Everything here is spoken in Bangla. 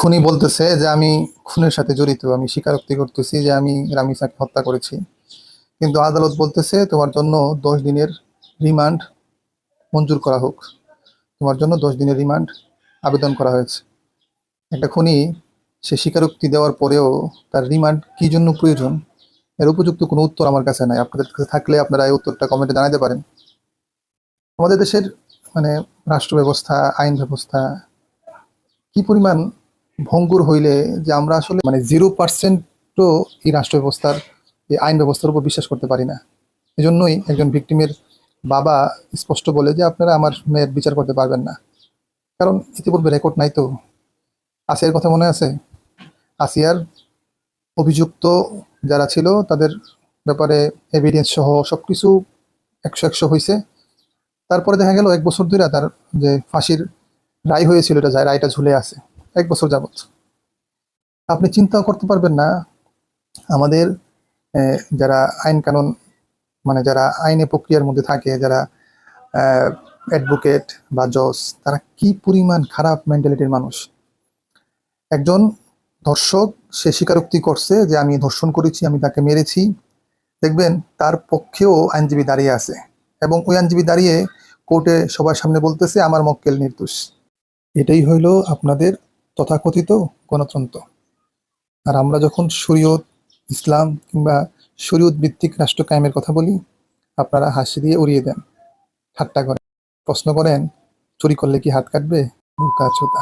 খুনি বলতেছে যে আমি খুনের সাথে জড়িত, আমি স্বীকারোক্তি করতেছি যে আমি রামিসাকে হত্যা করেছি। কিন্তু আদালত বলতেছে তোমার জন্য 10 দিনের রিমান্ড মঞ্জুর করা হোক, তোমার জন্য 10 দিনের রিমান্ড আবেদন করা হয়েছে। একটা খুনি সে স্বীকারোক্তি দেওয়ার পরেও তার রিমান্ড কি জন্য প্রয়োজন, এর উপযুক্ত কোনো উত্তর আমার কাছে নাই। আপনাদের কাছে থাকলে আপনারা এই উত্তরটা কমেন্টে জানাতে পারেন। আমাদের দেশের মানে রাষ্ট্র ব্যবস্থা, আইন ব্যবস্থা কি পরিমাণ ভঙ্গুর হইলে যে আমরা আসলে 0%ও এই রাষ্ট্র ব্যবস্থার, এই আইন ব্যবস্থার উপর বিশ্বাস করতে পারি না। এজন্যই একজন ভিকটিমের বাবা স্পষ্ট বলে যে আপনারা আমার মেয়ের বিচার করতে পারবেন না, কারণ ইতিপূর্বে রেকর্ড নাই। তো আসিয়ার কথা মনে আছে? আসিয়ার অভিযুক্ত যারা ছিল তাদের ব্যাপারে এভিডেন্স সহ সবকিছু 100 হয়েছে। তারপরে দেখা গেল 1 বছর ধরে তার যে ফাঁসির রায় হয়েছিল, এটা যায় রায়টা ঝুলে আছে 1 বছর যাবত। আপনি চিন্তাও করতে পারবেন না আমাদের যারা আইন কানুন, যারা আইনে প্রক্রিয়ার মধ্যে থাকে, যারা অ্যাডভোকেট বা জজ, তারা কি পরিমাণ খারাপ মেন্টালিটির মানুষ। একজন ধর্ষক সে স্বীকারোক্তি করছে যে আমি ধর্ষণ করেছি, আমি তাকে মেরেছি। দেখবেন তার পক্ষেও আইনজীবী দাঁড়িয়ে আছে, এবং ওই আইনজীবী দাঁড়িয়ে কোর্টে সবার সামনে বলতেছে আমার মক্কেল নির্দোষ। এটাই হইল আপনাদের তথাকথিত গণতন্ত্র। আর আমরা যখন শরীয়ত, ইসলাম কিংবা শরীয়ত ভিত্তিক রাষ্ট্র কায়েমের কথা বলি, আপনারা হাসি দিয়ে উড়িয়ে দেন, ঠাট্টা করেন, প্রশ্ন করেন চুরি করলে কি হাত কাটবে? বোকা চোদা।